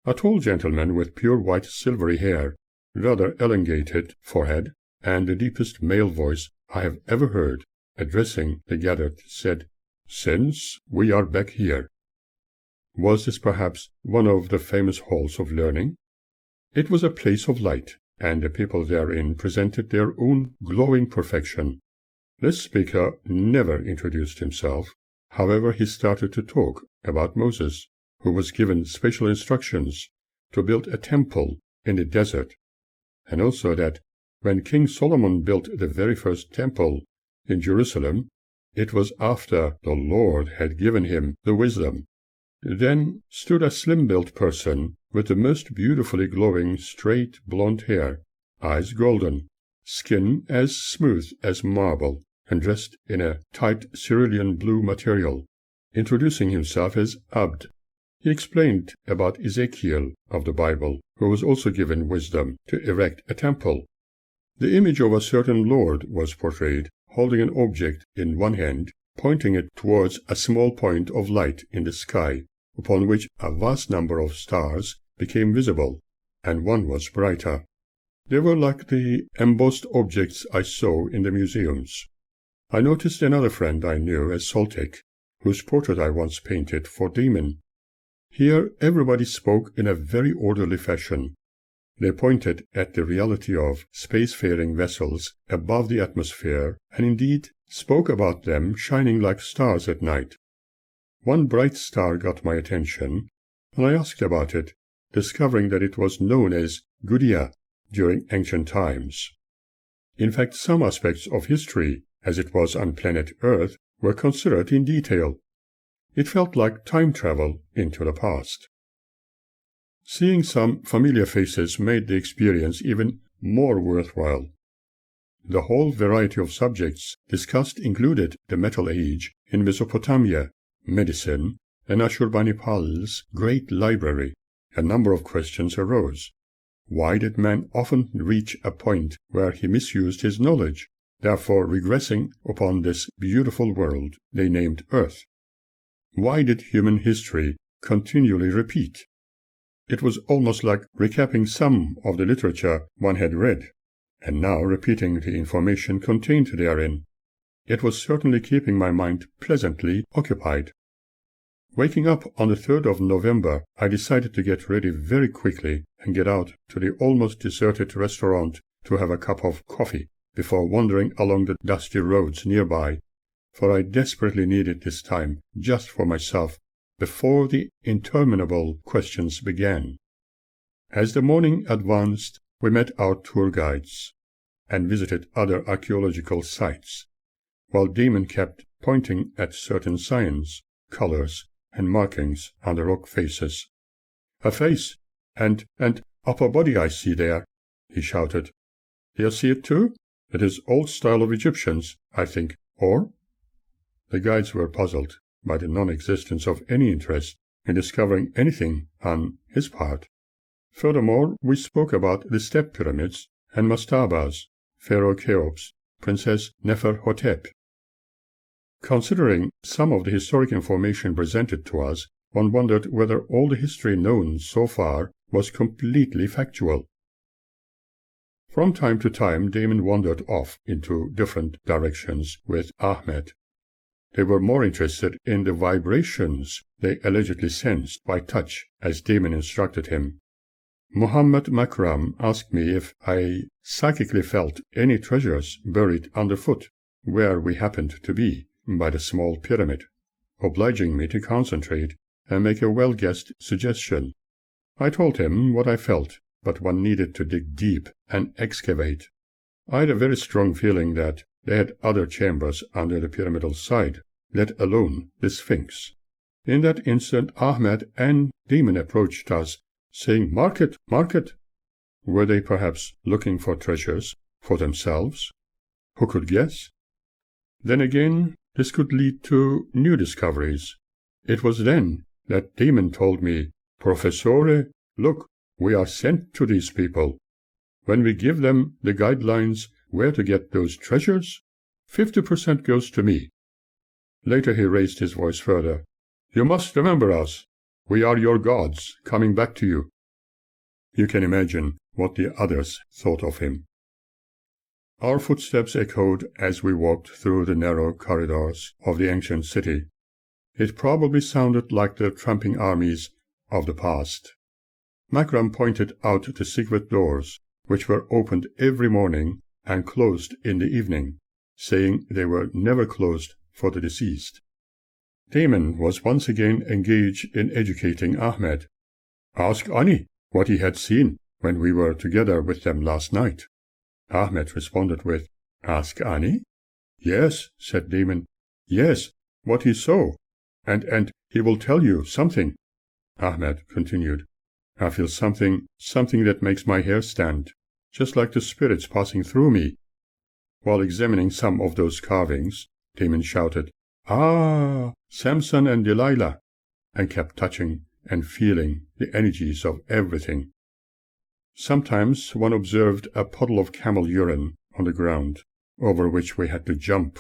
A tall gentleman with pure white silvery hair, rather elongated forehead, and the deepest male voice I have ever heard, addressing the gathered, said, "Since we are back here." Was this perhaps one of the famous halls of learning? It was a place of light, and the people therein presented their own glowing perfection. This speaker never introduced himself. However, he started to talk about Moses, who was given special instructions to build a temple in the desert, and also that when King Solomon built the very first temple in Jerusalem, it was after the Lord had given him the wisdom. Then stood a slim-built person with the most beautifully glowing straight blonde hair, eyes golden, skin as smooth as marble, and dressed in a tight cerulean blue material, introducing himself as Abd. He explained about Ezekiel of the Bible, who was also given wisdom to erect a temple. The image of a certain Lord was portrayed, holding an object in one hand, pointing it towards a small point of light in the sky, upon which a vast number of stars became visible, and one was brighter. They were like the embossed objects I saw in the museums. I noticed another friend I knew as Soltec, whose portrait I once painted for Damon. Here everybody spoke in a very orderly fashion. They pointed at the reality of spacefaring vessels above the atmosphere, and indeed spoke about them shining like stars at night. One bright star got my attention, and I asked about it, discovering that it was known as Gudea during ancient times. In fact, some aspects of history, as it was on planet Earth, were considered in detail. It felt like time travel into the past. Seeing some familiar faces made the experience even more worthwhile. The whole variety of subjects discussed included the Metal Age in Mesopotamia, medicine, and Ashurbanipal's great library. A number of questions arose. Why did man often reach a point where he misused his knowledge, therefore regressing upon this beautiful world they named Earth? Why did human history continually repeat? It was almost like recapping some of the literature one had read, and now repeating the information contained therein. It was certainly keeping my mind pleasantly occupied. Waking up on the 3rd of November, I decided to get ready very quickly and get out to the almost deserted restaurant to have a cup of coffee before wandering along the dusty roads nearby, for I desperately needed this time just for myself before the interminable questions began. As the morning advanced, we met our tour guides and visited other archaeological sites, while Damon kept pointing at certain signs, colors, and markings on the rock faces. "A face, and upper body I see there," he shouted. "Do you see it too? It is old style of Egyptians, I think, or?" The guides were puzzled by the non-existence of any interest in discovering anything on his part. Furthermore, we spoke about the step pyramids and mastabas, Pharaoh Cheops, Princess Neferhotep. Considering some of the historic information presented to us, one wondered whether all the history known so far was completely factual. From time to time, Damon wandered off into different directions with Ahmed. They were more interested in the vibrations they allegedly sensed by touch, as Damon instructed him. Muhammad Makram asked me if I psychically felt any treasures buried underfoot, where we happened to be, by the small pyramid, obliging me to concentrate and make a well-guessed suggestion. I told him what I felt, but one needed to dig deep and excavate. I had a very strong feeling that they had other chambers under the pyramidal side, let alone the Sphinx. In that instant Ahmed and Damon approached us, saying, "Market, market!" Were they perhaps looking for treasures for themselves? Who could guess? Then again, this could lead to new discoveries. It was then that Damon told me, "Professore, look, we are sent to these people. When we give them the guidelines where to get those treasures, 50% goes to me." Later he raised his voice further. "You must remember us. We are your gods coming back to you. You can imagine what the others thought of him. Our footsteps echoed as we walked through the narrow corridors of the ancient city. It probably sounded like the tramping armies of the past. Makram pointed out the secret doors, which were opened every morning and closed in the evening, saying they were never closed for the deceased. Damon was once again engaged in educating Ahmed. "Ask Ani what he had seen when we were together with them last night." Ahmed responded with, "Ask Ani?" "Yes," said Damon. "Yes, what he saw, and he will tell you something." Ahmed continued, "I feel something that makes my hair stand, just like the spirits passing through me." While examining some of those carvings, Damon shouted, "Ah, Samson and Delilah," and kept touching and feeling the energies of everything. Sometimes one observed a puddle of camel urine on the ground, over which we had to jump,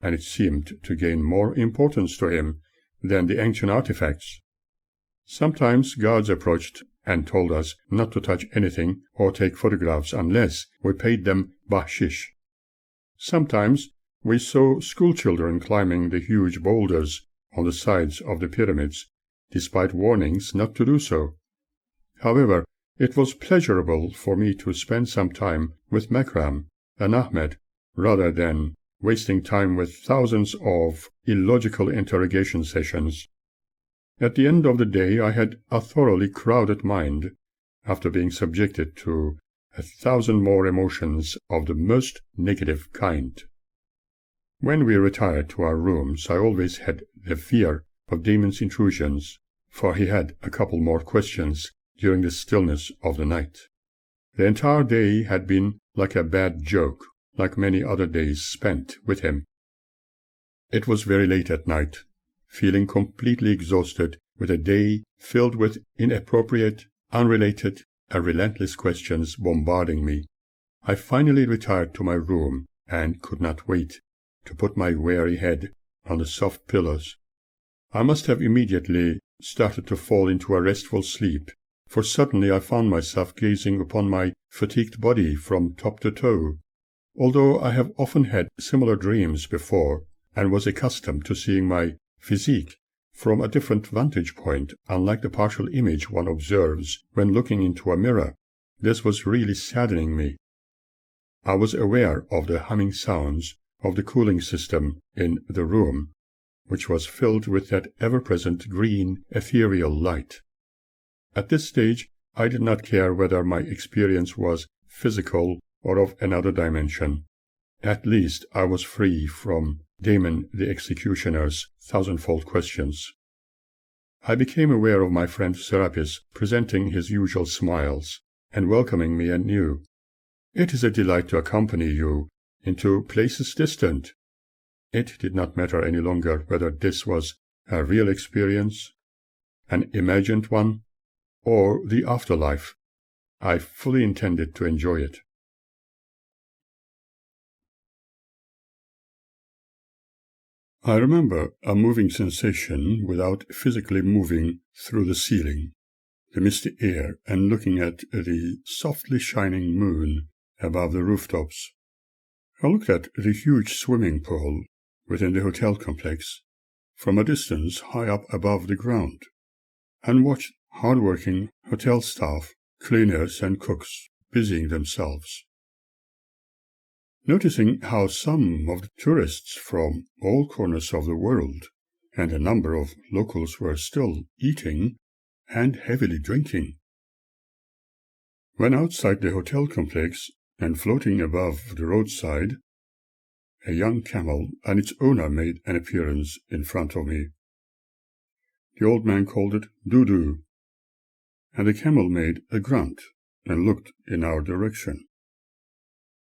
and it seemed to gain more importance to him than the ancient artifacts. Sometimes guards approached and told us not to touch anything or take photographs unless we paid them bahshish. Sometimes we saw schoolchildren climbing the huge boulders on the sides of the pyramids, despite warnings not to do so. However, it was pleasurable for me to spend some time with Makram and Ahmed, rather than wasting time with thousands of illogical interrogation sessions. At the end of the day I had a thoroughly crowded mind, after being subjected to 1,000 more emotions of the most negative kind. When we retired to our rooms, I always had the fear of Damon's intrusions, for he had a couple more questions during the stillness of the night. The entire day had been like a bad joke, like many other days spent with him. It was very late at night, feeling completely exhausted with a day filled with inappropriate, unrelated, and relentless questions bombarding me. I finally retired to my room and could not wait to put my weary head on the soft pillows. I must have immediately started to fall into a restful sleep, for suddenly I found myself gazing upon my fatigued body from top to toe. Although I have often had similar dreams before, and was accustomed to seeing my physique from a different vantage point, unlike the partial image one observes when looking into a mirror, this was really saddening me. I was aware of the humming sounds of the cooling system in the room, which was filled with that ever-present green, ethereal light. At this stage, I did not care whether my experience was physical or of another dimension. At least I was free from Damon the executioner's thousandfold questions. I became aware of my friend Serapis presenting his usual smiles and welcoming me anew. "It is a delight to accompany you into places distant." It did not matter any longer whether this was a real experience, an imagined one, or the afterlife. I fully intended to enjoy it. I remember a moving sensation without physically moving through the ceiling, the misty air, and looking at the softly shining moon above the rooftops. I looked at the huge swimming pool within the hotel complex from a distance high up above the ground, and watched hard-working hotel staff, cleaners and cooks busying themselves. Noticing how some of the tourists from all corners of the world and a number of locals were still eating and heavily drinking. When outside the hotel complex and floating above the roadside, a young camel and its owner made an appearance in front of me. The old man called it Dudu, and the camel made a grunt and looked in our direction.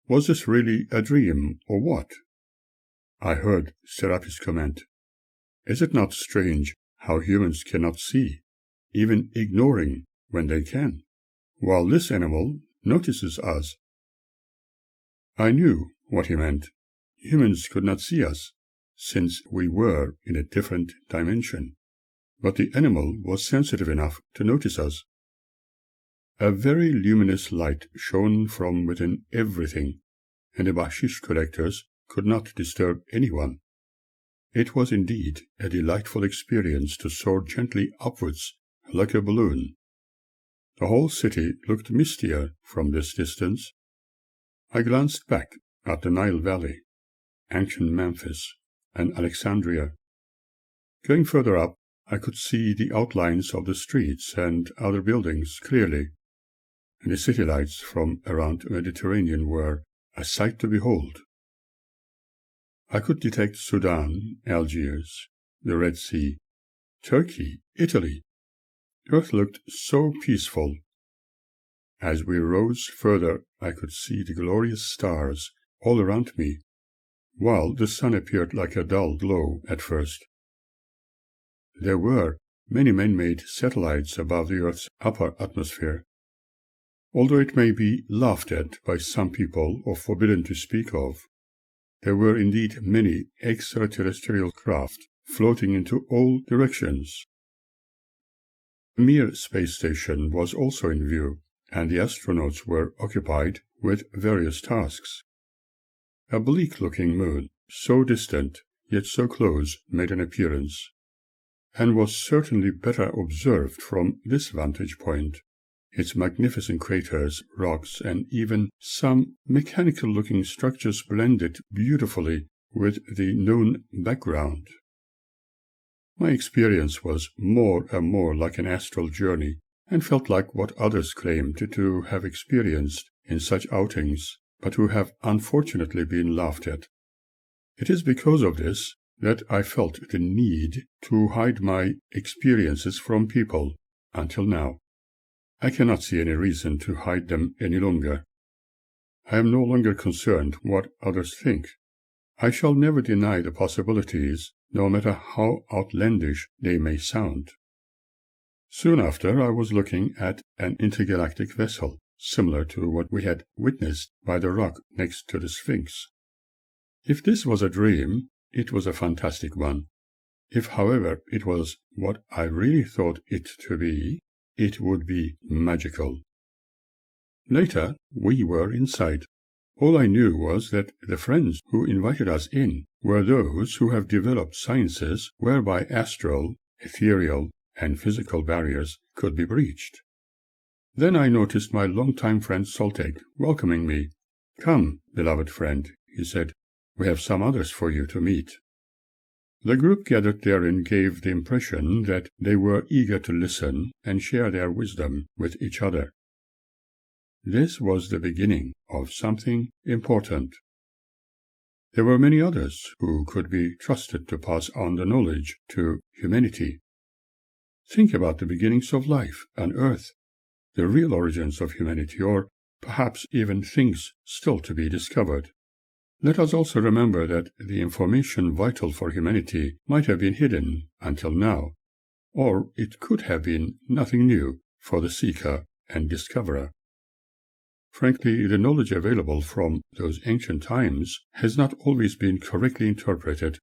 Was this really a dream, or what? I heard Serapis comment, "Is it not strange how humans cannot see, even ignoring when they can, while this animal notices us?" I knew what he meant. Humans could not see us, since we were in a different dimension, but the animal was sensitive enough to notice us. A very luminous light shone from within everything, and the Bashish collectors could not disturb anyone. It was indeed a delightful experience to soar gently upwards like a balloon. The whole city looked mistier from this distance. I glanced back at the Nile Valley, ancient Memphis, and Alexandria. Going further up, I could see the outlines of the streets and other buildings clearly, and the city lights from around the Mediterranean were a sight to behold. I could detect Sudan, Algiers, the Red Sea, Turkey, Italy. The earth looked so peaceful. As we rose further, I could see the glorious stars all around me, while the sun appeared like a dull glow at first. There were many man-made satellites above the Earth's upper atmosphere. Although it may be laughed at by some people or forbidden to speak of, there were indeed many extraterrestrial craft floating into all directions. A Mir space station was also in view, and the astronauts were occupied with various tasks. A bleak-looking moon, so distant yet so close, made an appearance, and was certainly better observed from this vantage point. Its magnificent craters, rocks, and even some mechanical-looking structures blended beautifully with the known background. My experience was more and more like an astral journey, and felt like what others claimed to have experienced in such outings, but who have unfortunately been laughed at. It is because of this that I felt the need to hide my experiences from people until now. I cannot see any reason to hide them any longer. I am no longer concerned what others think. I shall never deny the possibilities, no matter how outlandish they may sound. Soon after, I was looking at an intergalactic vessel, similar to what we had witnessed by the rock next to the Sphinx. If this was a dream, it was a fantastic one. If, however, it was what I really thought it to be, it would be magical. Later, we were inside. All I knew was that the friends who invited us in were those who have developed sciences whereby astral, ethereal, and physical barriers could be breached. Then I noticed my long-time friend Solteg welcoming me. "Come, beloved friend," he said, "we have some others for you to meet." The group gathered therein gave the impression that they were eager to listen and share their wisdom with each other. This was the beginning of something important. There were many others who could be trusted to pass on the knowledge to humanity. Think about the beginnings of life on Earth, the real origins of humanity, or perhaps even things still to be discovered. Let us also remember that the information vital for humanity might have been hidden until now, or it could have been nothing new for the seeker and discoverer. Frankly, the knowledge available from those ancient times has not always been correctly interpreted,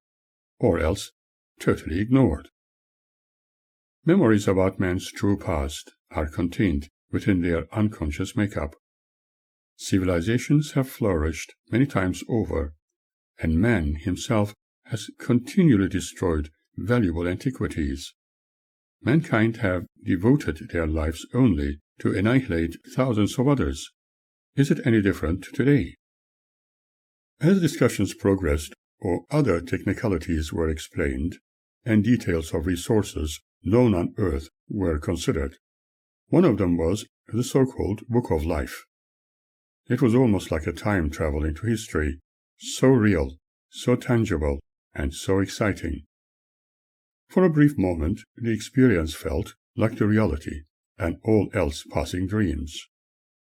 or else totally ignored. Memories about man's true past are contained within their unconscious makeup. Civilizations have flourished many times over, and man himself has continually destroyed valuable antiquities. Mankind have devoted their lives only to annihilate thousands of others. Is it any different today? As discussions progressed, or other technicalities were explained, and details of resources known on Earth were considered, one of them was the so-called Book of Life. It was almost like a time travel into history, so real, so tangible, and so exciting. For a brief moment, the experience felt like the reality, and all else passing dreams.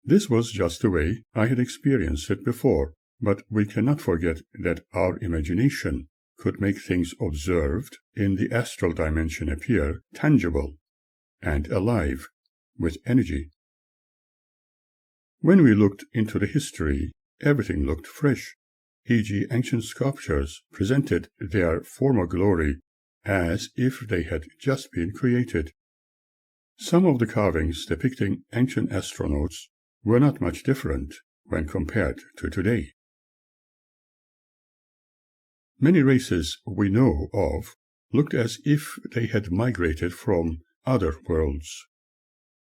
This was just the way I had experienced it before, but we cannot forget that our imagination could make things observed in the astral dimension appear tangible and alive with energy. When we looked into the history, everything looked fresh, e.g., ancient sculptures presented their former glory as if they had just been created. Some of the carvings depicting ancient astronauts were not much different when compared to today. Many races we know of looked as if they had migrated from other worlds.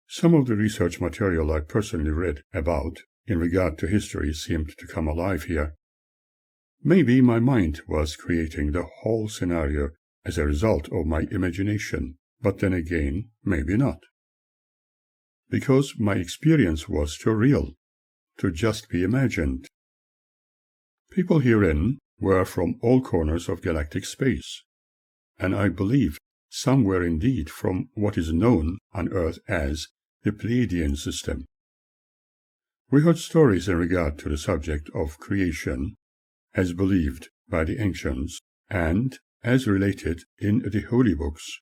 Some of the research material I personally read about in regard to history seemed to come alive here. Maybe my mind was creating the whole scenario as a result of my imagination, but then again, maybe not. Because my experience was too real to just be imagined. People herein were from all corners of galactic space, and I believe some were indeed from what is known on Earth as the Pleiadian system. We heard stories in regard to the subject of creation, as believed by the ancients, and as related in the holy books.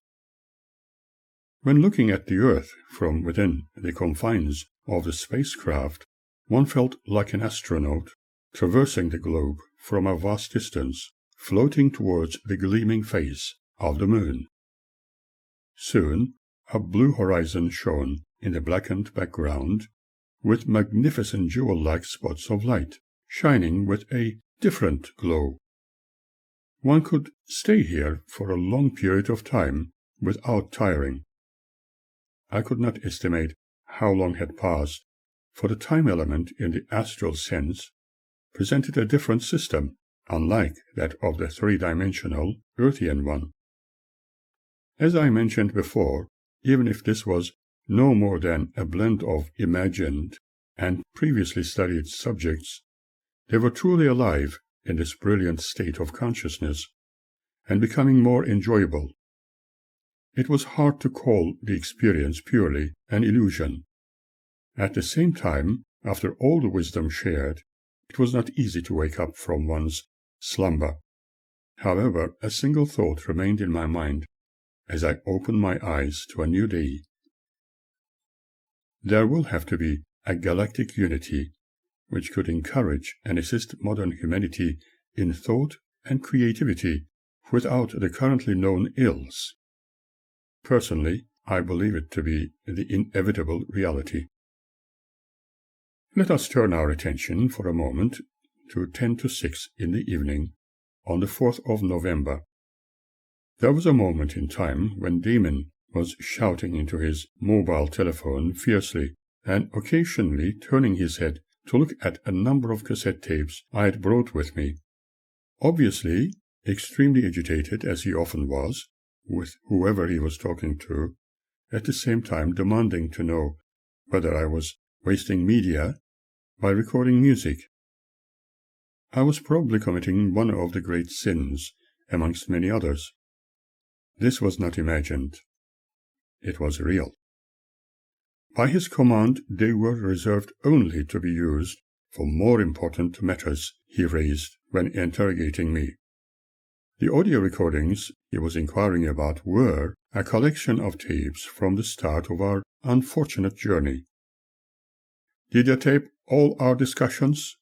When looking at the Earth from within the confines of the spacecraft, one felt like an astronaut traversing the globe from a vast distance, floating towards the gleaming face of the moon. Soon, a blue horizon shone in the blackened background, with magnificent jewel-like spots of light, shining with a different glow. One could stay here for a long period of time without tiring. I could not estimate how long had passed, for the time element in the astral sense presented a different system, unlike that of the three-dimensional Earthian one. As I mentioned before, even if this was no more than a blend of imagined and previously studied subjects, they were truly alive in this brilliant state of consciousness, and becoming more enjoyable. It was hard to call the experience purely an illusion. At the same time, after all the wisdom shared, it was not easy to wake up from one's slumber. However, a single thought remained in my mind as I opened my eyes to a new day. There will have to be a galactic unity which could encourage and assist modern humanity in thought and creativity without the currently known ills. Personally, I believe it to be the inevitable reality. Let us turn our attention for a moment to 10 to 6 in the evening on the 4th of November. There was a moment in time when Damon was shouting into his mobile telephone fiercely and occasionally turning his head to look at a number of cassette tapes I had brought with me. Obviously, extremely agitated as he often was, with whoever he was talking to, at the same time demanding to know whether I was wasting media by recording music. I was probably committing one of the great sins amongst many others. This was not imagined. It was real. By his command, they were reserved only to be used for more important matters he raised when interrogating me. The audio recordings he was inquiring about were a collection of tapes from the start of our unfortunate journey. "Did you tape all our discussions?"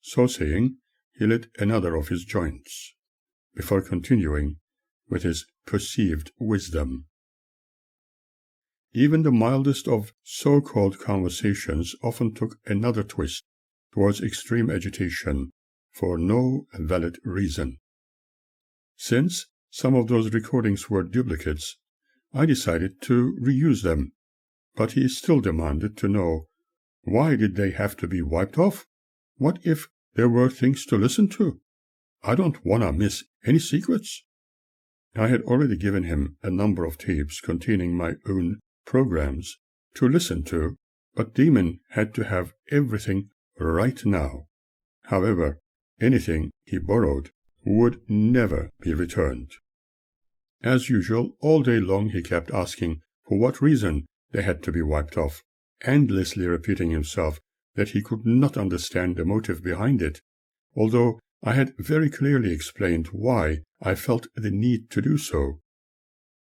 So saying, he lit another of his joints, before continuing with his perceived wisdom. Even the mildest of so-called conversations often took another twist towards extreme agitation for no valid reason. Since some of those recordings were duplicates, I decided to reuse them, but he still demanded to know, why did they have to be wiped off? What if there were things to listen to? I don't want to miss any secrets. I had already given him a number of tapes containing my own programs to listen to, but Damon had to have everything right now. However, anything he borrowed would never be returned. As usual, all day long he kept asking for what reason they had to be wiped off, endlessly repeating himself that he could not understand the motive behind it, although I had very clearly explained why I felt the need to do so.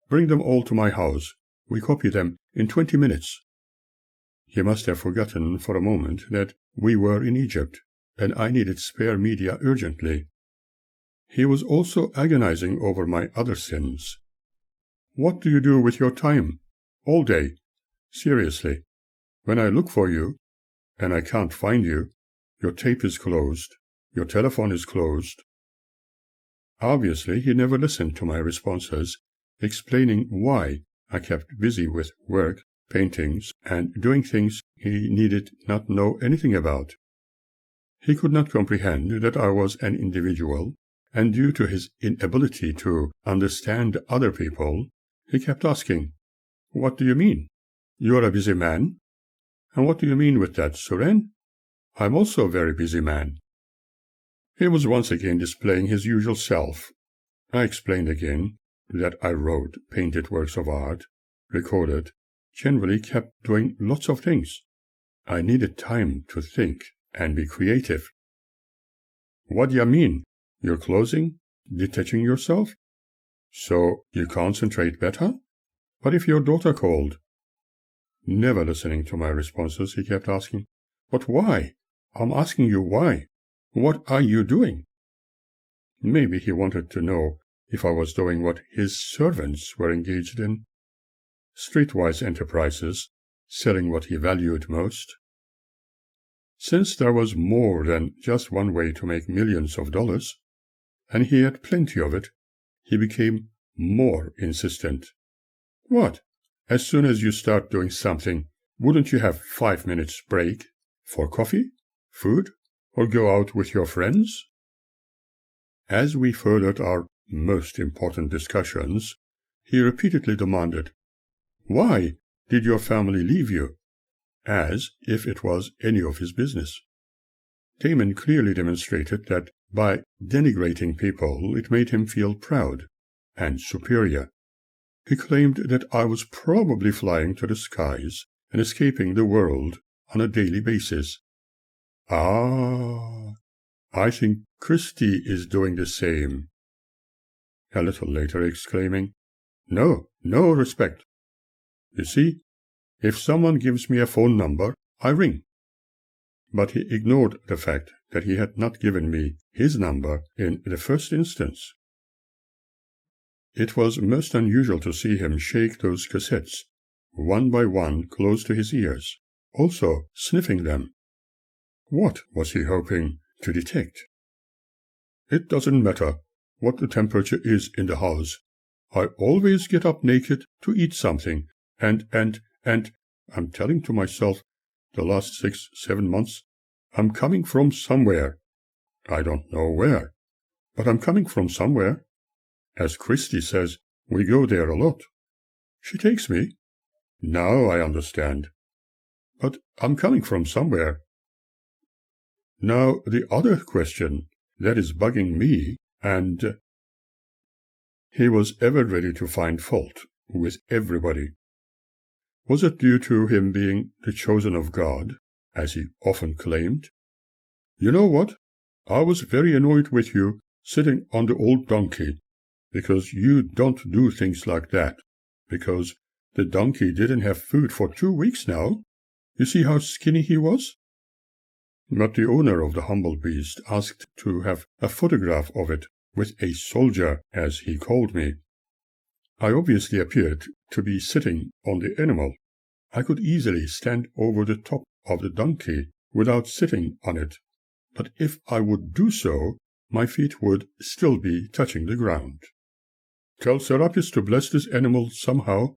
"Bring them all to my house. We copy them in 20 minutes. He must have forgotten for a moment that we were in Egypt, and I needed spare media urgently. He was also agonizing over my other sins. "What do you do with your time? All day, Seriously, when I look for you, and I can't find you, your tape is closed, your telephone is closed." Obviously, he never listened to my responses, explaining why I kept busy with work, paintings, and doing things he needed not know anything about. He could not comprehend that I was an individual, and due to his inability to understand other people, he kept asking, "What do you mean? You are a busy man? And what do you mean with that, Suren? I'm also a very busy man." He was once again displaying his usual self. I explained again that I wrote, painted works of art, recorded, generally kept doing lots of things. I needed time to think and be creative. "What do you mean? You're closing? Detaching yourself? So you concentrate better? What if your daughter called?" Never listening to my responses, he kept asking, "But why? I'm asking you why. What are you doing?" Maybe he wanted to know if I was doing what his servants were engaged in. Streetwise enterprises, selling what he valued most. Since there was more than just one way to make millions of dollars, and he had plenty of it, he became more insistent. "What? As soon as you start doing something, wouldn't you have 5 minutes break for coffee, food, or go out with your friends?" As we furthered our most important discussions, he repeatedly demanded, "Why did your family leave you?" as if it was any of his business. Damon clearly demonstrated that by denigrating people it made him feel proud and superior. He claimed that I was probably flying to the skies and escaping the world on a daily basis. "Ah, I think Christy is doing the same." A little later exclaiming, "No respect. You see, if someone gives me a phone number, I ring." But he ignored the fact that he had not given me his number in the first instance. It was most unusual to see him shake those cassettes, one by one, close to his ears, also sniffing them. What was he hoping to detect? "It doesn't matter what the temperature is in the house. I always get up naked to eat something, and I'm telling to myself the last 6-7 months, I'm coming from somewhere. I don't know where, but I'm coming from somewhere. As Christy says, we go there a lot. She takes me. Now I understand. But I'm coming from somewhere. Now the other question that is bugging me, and he was ever ready to find fault with everybody. Was it due to him being the chosen of God, as he often claimed? "You know what? I was very annoyed with you sitting on the old donkey, because you don't do things like that, because the donkey didn't have food for 2 weeks now. You see how skinny he was?" But the owner of the humble beast asked to have a photograph of it with a soldier, as he called me. I obviously appeared to be sitting on the animal. I could easily stand over the top of the donkey without sitting on it, but if I would do so, my feet would still be touching the ground. Tell Serapis to bless this animal somehow.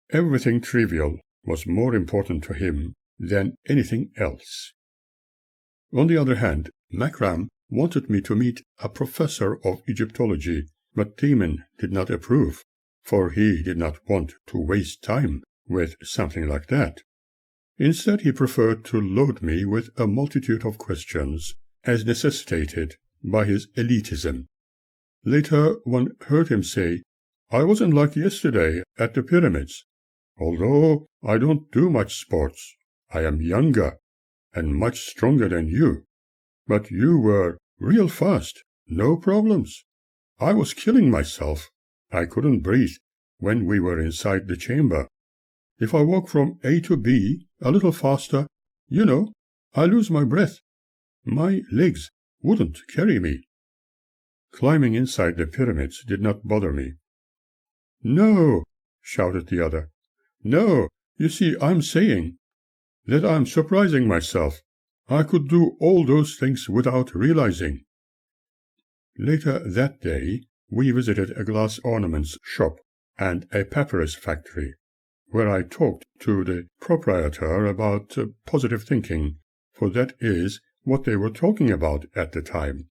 Everything trivial was more important to him than anything else. On the other hand, Makram wanted me to meet a professor of Egyptology, but Damon did not approve, for he did not want to waste time with something like that. Instead, he preferred to load me with a multitude of questions, as necessitated by his elitism. Later, one heard him say, "I wasn't like yesterday at the pyramids. Although I don't do much sports, I am younger and much stronger than you. But you were real fast, no problems. I was killing myself. I couldn't breathe when we were inside the chamber. If I walk from A to B a little faster, I lose my breath. My legs wouldn't carry me. Climbing inside the pyramids did not bother me." "No," shouted the other. "No, You see, I'm saying that I'm surprising myself. I could do all those things without realizing. Later that day, we visited a glass ornaments shop and a papyrus factory, where I talked to the proprietor about positive thinking, for that is what they were talking about at the time.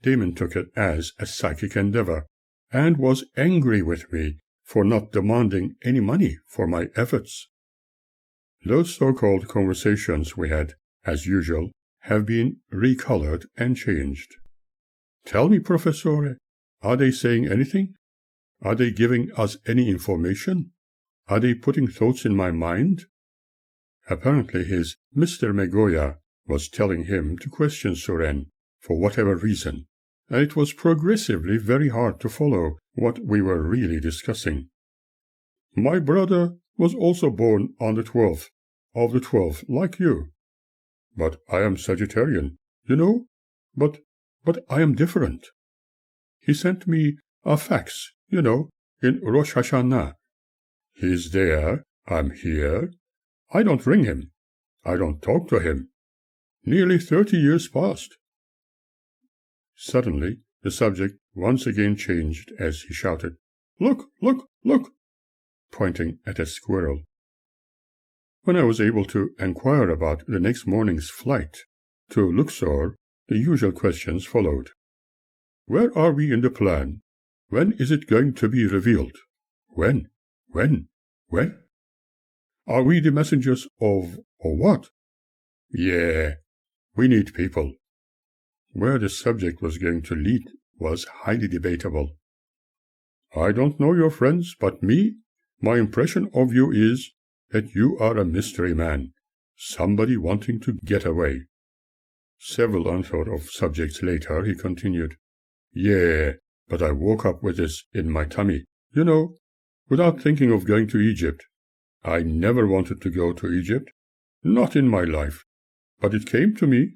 Damon took it as a psychic endeavor, and was angry with me for not demanding any money for my efforts. Those so-called conversations we had, as usual, have been recolored and changed. Tell me, Professore, are they saying anything? Are they giving us any information? Are they putting thoughts in my mind? Apparently his Mr. Megoya was telling him to question Suren for whatever reason, and it was progressively very hard to follow what we were really discussing. My brother was also born on the 12th of the 12th, like you. But I am Sagittarian, you know? But I am different. He sent me a fax, you know, in Rosh Hashanah. He's there, I'm here. I don't ring him. I don't talk to him. Nearly 30 years passed. Suddenly, the subject once again changed as he shouted, "Look, look, look!" pointing at a squirrel. When I was able to inquire about the next morning's flight to Luxor, the usual questions followed. Where are we in the plan? When is it going to be revealed? When? Are we the messengers of what? Yeah, we need people. Where the subject was going to lead was highly debatable. I don't know your friends, but my impression of you is that you are a mystery man, somebody wanting to get away. Several unthought of subjects later, he continued, Yeah, but I woke up with this in my tummy, you know, without thinking of going to Egypt. I never wanted to go to Egypt, not in my life, but it came to me.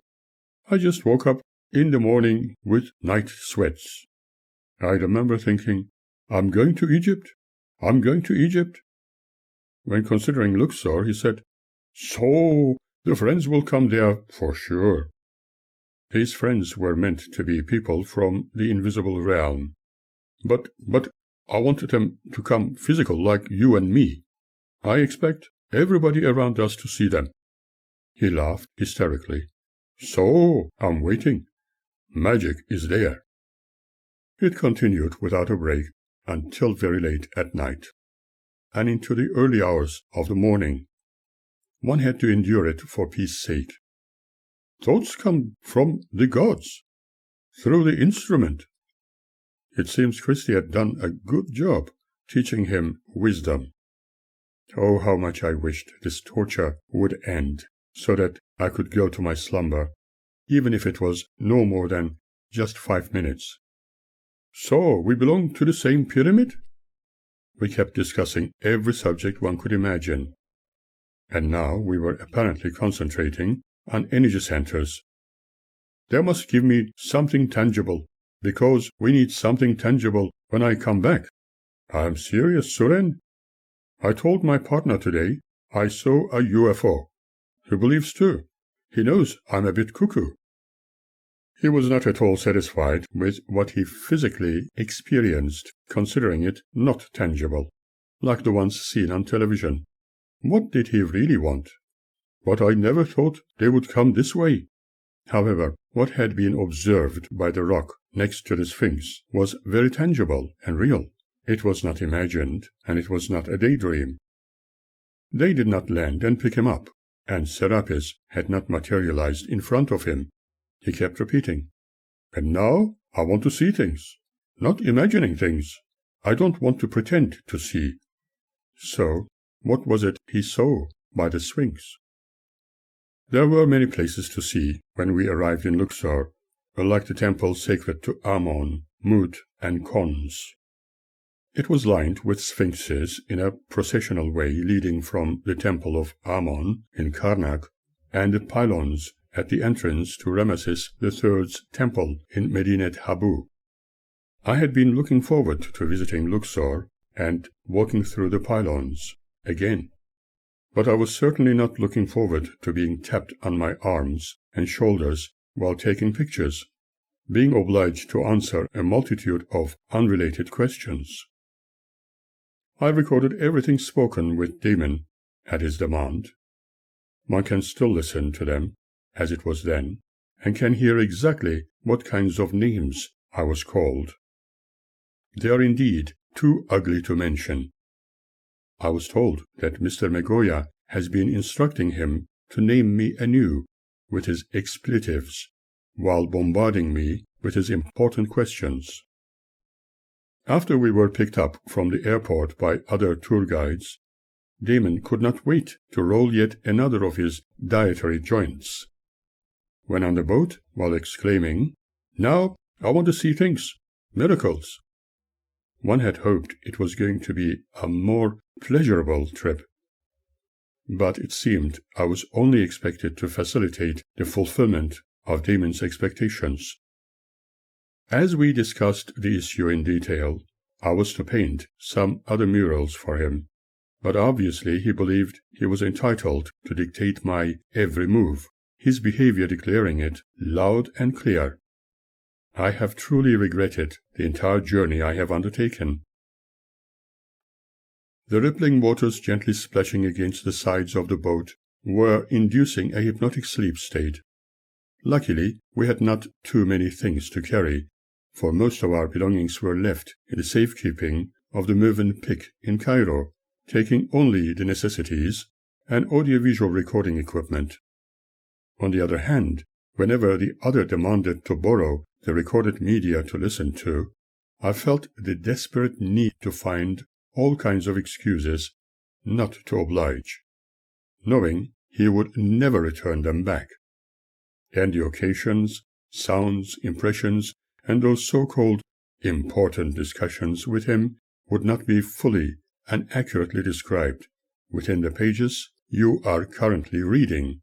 I just woke up in the morning with night sweats. I remember thinking, I'm going to Egypt. When considering Luxor, he said, So, the friends will come there for sure. These friends were meant to be people from the invisible realm. But I wanted them to come physical like you and me. I expect everybody around us to see them. He laughed hysterically. So, I'm waiting. Magic is there. It continued without a break until very late at night, and into the early hours of the morning. One had to endure it for peace sake. Thoughts come from the gods, through the instrument. It seems Christy had done a good job teaching him wisdom. Oh, how much I wished this torture would end, so that I could go to my slumber, even if it was no more than just 5 minutes. So, we belong to the same pyramid? We kept discussing every subject one could imagine. And now we were apparently concentrating on energy centers. They must give me something tangible, because we need something tangible when I come back. I'm serious, Suren. I told my partner today I saw a UFO. He believes too. He knows I'm a bit cuckoo. He was not at all satisfied with what he physically experienced, considering it not tangible, like the ones seen on television. What did he really want? But I never thought they would come this way. However, what had been observed by the rock next to the Sphinx was very tangible and real. It was not imagined, and it was not a daydream. They did not land and pick him up, and Serapis had not materialized in front of him. He kept repeating, And now I want to see things, not imagining things. I don't want to pretend to see. So, what was it he saw by the Sphinx? There were many places to see when we arrived in Luxor, like the temple sacred to Ammon, Mut, and Khons. It was lined with sphinxes in a processional way leading from the temple of Ammon in Karnak and the pylons at the entrance to Ramesses III's temple in Medinet Habu. I had been looking forward to visiting Luxor and walking through the pylons again. but I was certainly not looking forward to being tapped on my arms and shoulders while taking pictures, being obliged to answer a multitude of unrelated questions. I recorded everything spoken with Damon at his demand. One can still listen to them, as it was then, and can hear exactly what kinds of names I was called. They are indeed too ugly to mention. I was told that Mr. Magoya has been instructing him to name me anew with his expletives, while bombarding me with his important questions. After we were picked up from the airport by other tour guides, Damon could not wait to roll yet another of his dietary joints. When on the boat, while exclaiming, "Now I want to see things, miracles," one had hoped it was going to be a more pleasurable trip. But it seemed I was only expected to facilitate the fulfillment of Damon's expectations. As we discussed the issue in detail, I was to paint some other murals for him, but obviously he believed he was entitled to dictate my every move, his behavior declaring it loud and clear. I have truly regretted the entire journey I have undertaken. The rippling waters gently splashing against the sides of the boat were inducing a hypnotic sleep state. Luckily, we had not too many things to carry, for most of our belongings were left in the safekeeping of the Mövenpick in Cairo, taking only the necessities and audiovisual recording equipment. On the other hand, whenever the other demanded to borrow the recorded media to listen to, I felt the desperate need to find all kinds of excuses not to oblige, knowing he would never return them back. And the occasions, sounds, impressions, and those so-called important discussions with him would not be fully and accurately described within the pages you are currently reading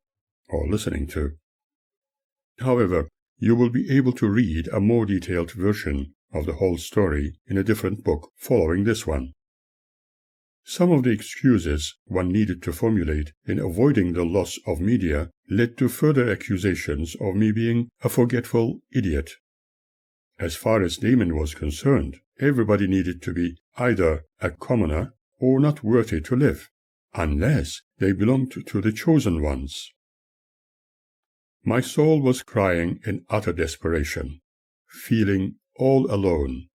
or listening to. However, you will be able to read a more detailed version of the whole story in a different book following this one. Some of the excuses one needed to formulate in avoiding the loss of media led to further accusations of me being a forgetful idiot. As far as Damon was concerned, everybody needed to be either a commoner or not worthy to live, unless they belonged to the chosen ones. My soul was crying in utter desperation, feeling all alone,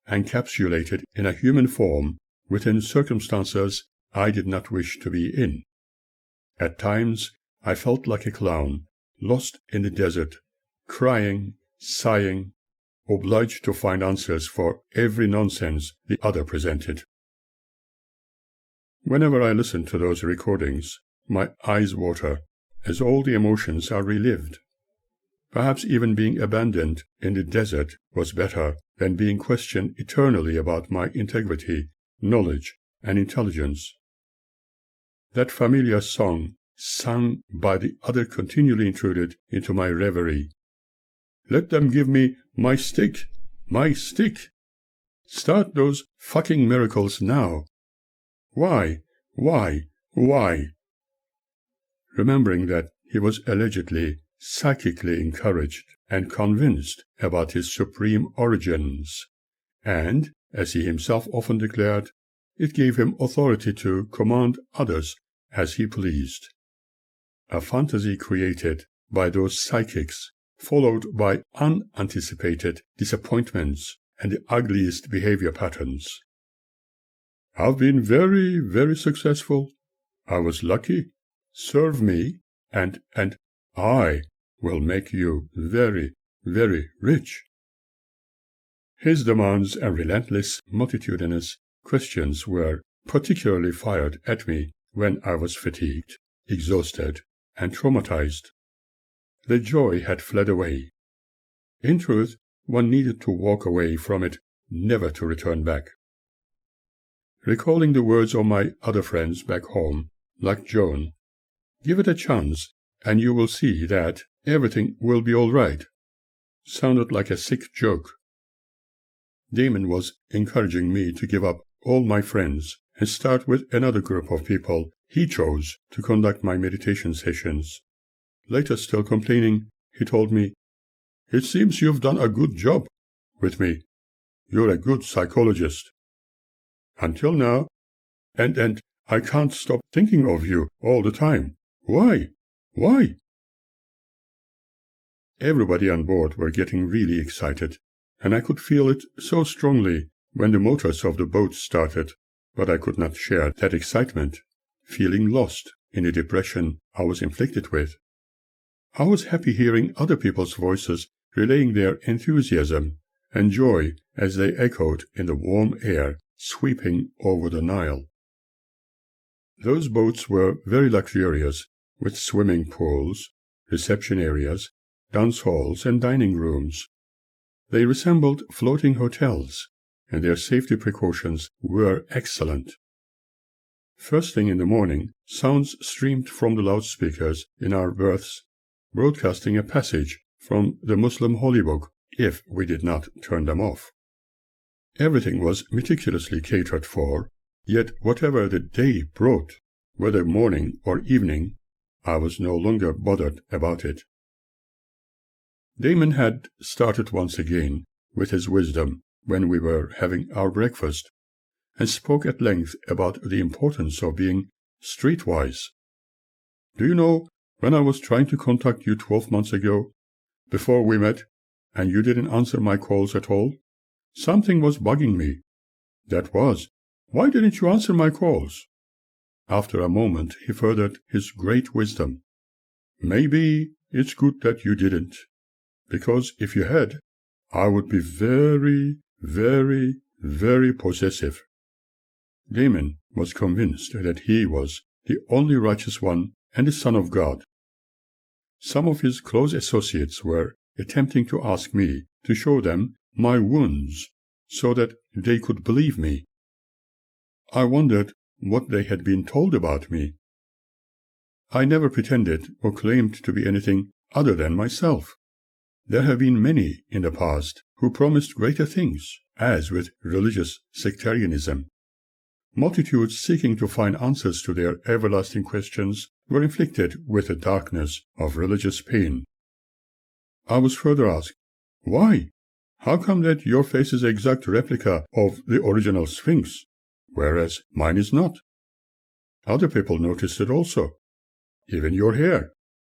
encapsulated in a human form within circumstances I did not wish to be in. At times I felt like a clown, lost in the desert, crying, sighing, obliged to find answers for every nonsense the other presented. Whenever I listen to those recordings, my eyes water, as all the emotions are relived. Perhaps even being abandoned in the desert was better than being questioned eternally about my integrity, knowledge, and intelligence. That familiar song, sung by the other, continually intruded into my reverie. "Let them give me my stick, my stick! Start those fucking miracles now! Why? Remembering that he was allegedly psychically encouraged and convinced about his supreme origins, and, as he himself often declared, it gave him authority to command others as he pleased. A fantasy created by those psychics, followed by unanticipated disappointments and the ugliest behavior patterns. I've been very, very successful. I was lucky. Serve me, and I will make you very, very rich." His demands and relentless, multitudinous questions were particularly fired at me when I was fatigued, exhausted, and traumatized. The joy had fled away. In truth, one needed to walk away from it, never to return back. Recalling the words of my other friends back home, like Joan, "Give it a chance, and you will see that everything will be all right," sounded like a sick joke. Damon was encouraging me to give up all my friends and start with another group of people he chose to conduct my meditation sessions. Later, still complaining, he told me, "It seems you've done a good job with me. You're a good psychologist." "Until now. And I can't stop thinking of you all the time. Why? Why?" Everybody on board were getting really excited, and I could feel it so strongly when the motors of the boat started, but I could not share that excitement, feeling lost in the depression I was inflicted with. I was happy hearing other people's voices relaying their enthusiasm and joy as they echoed in the warm air sweeping over the Nile. Those boats were very luxurious, with swimming pools, reception areas, dance halls, and dining rooms. They resembled floating hotels, and their safety precautions were excellent. First thing in the morning, sounds streamed from the loudspeakers in our berths, broadcasting a passage from the Muslim holy book if we did not turn them off. Everything was meticulously catered for, yet whatever the day brought, whether morning or evening, I was no longer bothered about it. Damon had started once again with his wisdom when we were having our breakfast, and spoke at length about the importance of being streetwise. "Do you know, when I was trying to contact you 12 months ago, before we met, and you didn't answer my calls at all, something was bugging me. That was, why didn't you answer my calls?" After a moment he furthered his great wisdom. "Maybe it's good that you didn't, because if you had, I would be very, very, very possessive." Damon was convinced that he was the only righteous one and the Son of God. Some of his close associates were attempting to ask me to show them my wounds so that they could believe me. I wondered what they had been told about me. I never pretended or claimed to be anything other than myself. There have been many in the past who promised greater things, as with religious sectarianism. Multitudes seeking to find answers to their everlasting questions were inflicted with the darkness of religious pain. I was further asked, "Why? How come that your face is exact replica of the original Sphinx, whereas mine is not?" Other people noticed it also. Even your hair,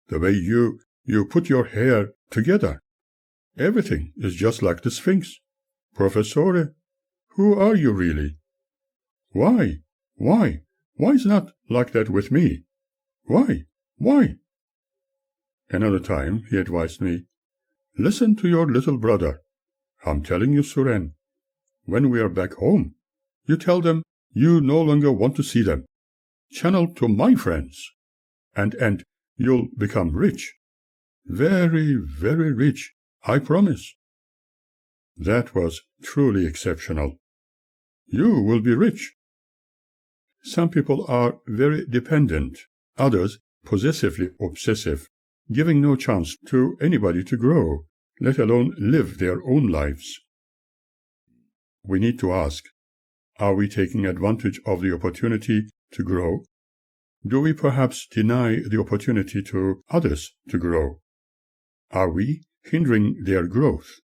the way you put your hair together. Everything is just like the Sphinx. Professore, who are you really? Why? Why is not like that with me? Why? Another time he advised me, "Listen to your little brother. I'm telling you, Suren, when we are back home, you tell them you no longer want to see them. Channel to my friends, and you'll become rich. Very, very rich, I promise." That was truly exceptional. You will be rich. Some people are very dependent, others possessively obsessive, giving no chance to anybody to grow, let alone live their own lives. We need to ask, are we taking advantage of the opportunity to grow? Do we perhaps deny the opportunity to others to grow? Are we hindering their growth?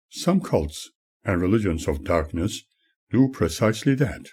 Some cults and religions of darkness do precisely that.